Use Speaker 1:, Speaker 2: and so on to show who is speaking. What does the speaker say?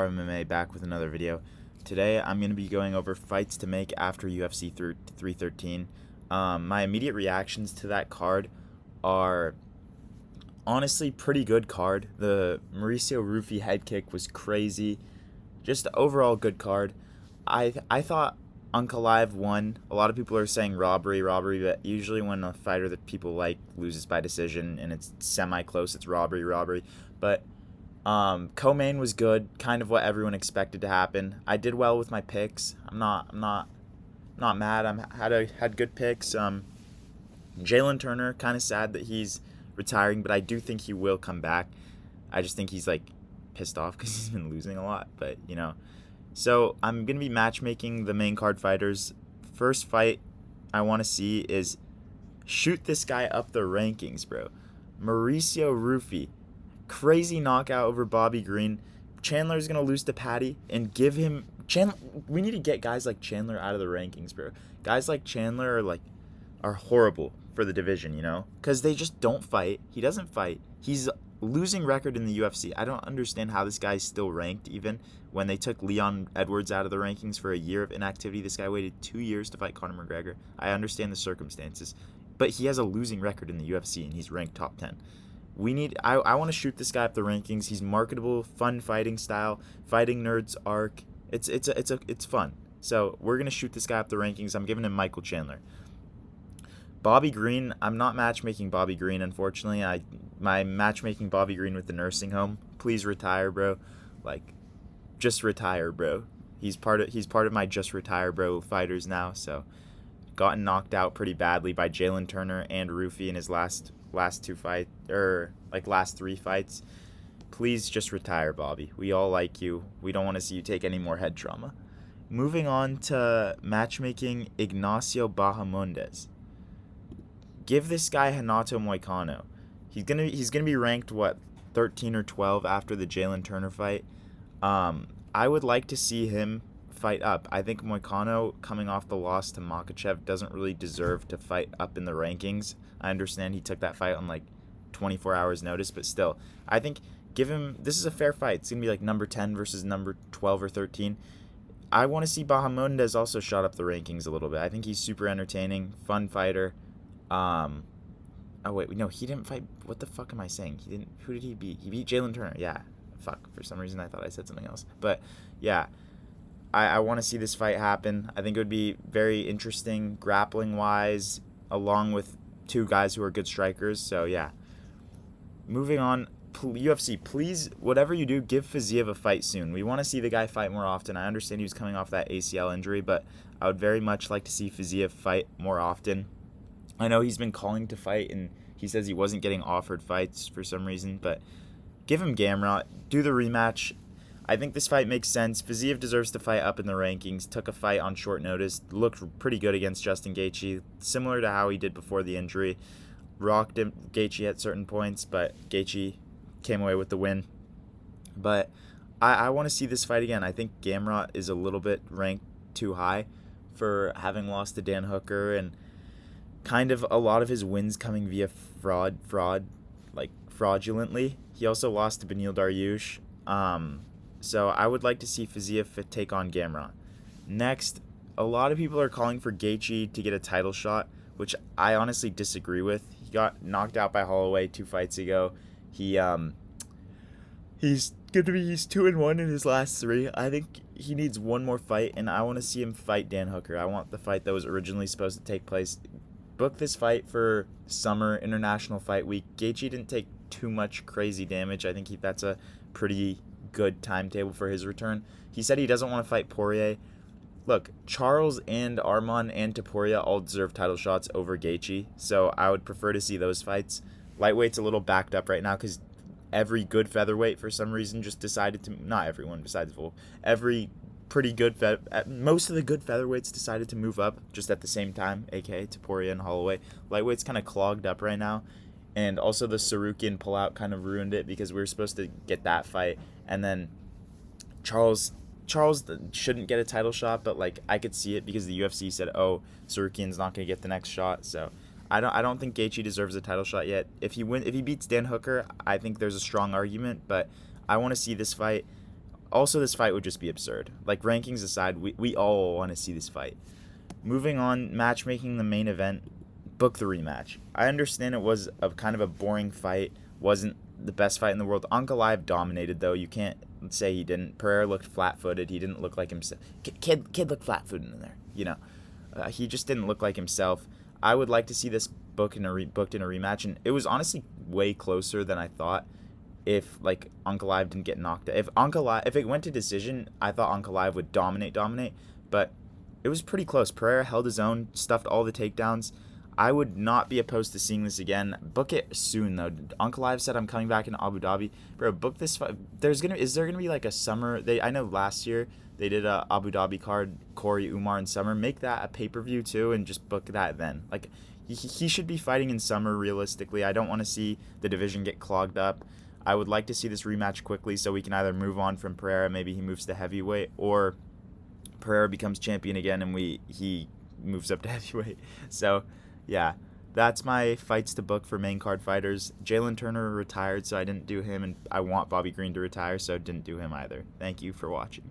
Speaker 1: MMA back with another video. Today I'm going to be going over fights to make after UFC 313. My immediate reactions to that card are honestly pretty good card. The Mauricio Rufy head kick was crazy. Just overall good card. I thought Ankalaev won. A lot of people are saying robbery, but usually when a fighter that people like loses by decision and it's semi-close, it's robbery. But co-main was good, kind of what everyone expected to happen. I did well with my picks. I'm not mad. Had good picks. Jalen Turner, kind of sad that he's retiring, but I do think he will come back. I just think he's like pissed off because he's been losing a lot, but you know. So I'm gonna be matchmaking the main card fighters. First fight I want to see is shoot this guy up the rankings, bro. Mauricio Rufy, crazy knockout over Bobby Green. Chandler's gonna lose to Patty and give him Chandler. We need to get guys like Chandler out of the rankings, bro. Guys like Chandler are horrible for the division, you know, because they just don't fight. He doesn't fight. He's losing record in the UFC. I don't understand how this guy's still ranked, even when they took Leon Edwards out of the rankings for a year of inactivity. This guy waited 2 years to fight Conor McGregor. I understand the circumstances, but he has a losing record in the UFC and he's ranked top 10. I want to shoot this guy up the rankings. He's marketable, fun fighting style, fighting nerds arc. It's fun. So we're gonna shoot this guy up the rankings. I'm giving him Michael Chandler. Bobby Green, I'm not matchmaking Bobby Green, unfortunately. My matchmaking Bobby Green with the nursing home. Please retire, bro. Like, just retire, bro. He's part of my just retire, bro fighters now. So, gotten knocked out pretty badly by Jalen Turner and Rufy in his last two fights, or like last 3 fights. Please just retire, Bobby. We all like you. We don't want to see you take any more head trauma. Moving on to matchmaking Ignacio Bahamondes. Give this guy Renato Moicano. He's gonna be ranked 13 or 12 after the Jalen Turner fight. I would like to see him fight up. I think Moicano, coming off the loss to Makhachev, doesn't really deserve to fight up in the rankings. I understand he took that fight on like 24 hours notice, but still, I think give him. This is a fair fight. It's gonna be like number 10 versus number 12 or 13. I want to see Bahamondes also shot up the rankings a little bit. I think he's super entertaining, fun fighter. Oh wait, no, he didn't fight. What the fuck am I saying? He didn't. Who did he beat? He beat Jalen Turner. Yeah. Fuck. For some reason, I thought I said something else. But yeah, I want to see this fight happen. I think it would be very interesting, grappling wise, along with 2 guys who are good strikers. So yeah. Moving on, UFC, please, whatever you do, give Fiziev a fight soon. We want to see the guy fight more often. I understand he was coming off that ACL injury, but I would very much like to see Fiziev fight more often. I know he's been calling to fight, and he says he wasn't getting offered fights for some reason, but give him Gamrot. Do the rematch. I think this fight makes sense. Fiziev deserves to fight up in the rankings. Took a fight on short notice. Looked pretty good against Justin Gaethje, similar to how he did before the injury. Rocked him, Gaethje at certain points, but Gaethje came away with the win. But I want to see this fight again. I think Gamrot is a little bit ranked too high for having lost to Dan Hooker, and kind of a lot of his wins coming via fraudulently. He also lost to Beneil Dariush. So I would like to see Fiziev take on Gamrot. Next, a lot of people are calling for Gaethje to get a title shot, which I honestly disagree with. He got knocked out by Holloway 2 fights ago. He's 2-1 in his last 3. I think he needs one more fight, and I want to see him fight Dan Hooker. I want the fight that was originally supposed to take place. Book this fight for summer International Fight Week. Gaethje didn't take too much crazy damage. I think that's a pretty good timetable for his return. He said he doesn't want to fight Poirier. Look, Charles and Arman and Topuria all deserve title shots over Gaethje, so I would prefer to see those fights. Lightweight's a little backed up right now because every good featherweight for some reason just decided to, not everyone besides Volk, most of the good featherweights decided to move up just at the same time, aka Topuria and Holloway. Lightweight's kind of clogged up right now, and also the Sarukian pullout kind of ruined it because we were supposed to get that fight, and then Charles shouldn't get a title shot, but like I could see it because the UFC said, oh, Sarukian's not going to get the next shot, so I don't think Gaethje deserves a title shot yet. If he beats Dan Hooker, I think there's a strong argument, but I want to see this fight. Also, this fight would just be absurd. Like, rankings aside, we all want to see this fight. Moving on, matchmaking the main event, book the rematch. I understand it was a kind of a boring fight, wasn't the best fight in the world. Ankalaev dominated, though. You can't say he didn't. Pereira looked flat-footed. He didn't look like himself. Kid looked flat-footed in there, you know. He just didn't look like himself. I would like to see this booked in a rematch, and it was honestly way closer than I thought. If like Ankalaev didn't get knocked out, if it went to decision, I thought Ankalaev would dominate, but it was pretty close. Pereira held his own, stuffed all the takedowns. I would not be opposed to seeing this again. Book it soon though. Ankalaev said I'm coming back in Abu Dhabi. Bro, book this fight. Is there gonna be like a summer? I know last year they did a Abu Dhabi card, Corey Umar in summer. Make that a pay-per-view too, and just book that then. Like he should be fighting in summer realistically. I don't want to see the division get clogged up. I would like to see this rematch quickly so we can either move on from Pereira, maybe he moves to heavyweight, or Pereira becomes champion again and he moves up to heavyweight. So, yeah, that's my fights to book for main card fighters. Jalen Turner retired, so I didn't do him, and I want Bobby Green to retire, so didn't do him either. Thank you for watching.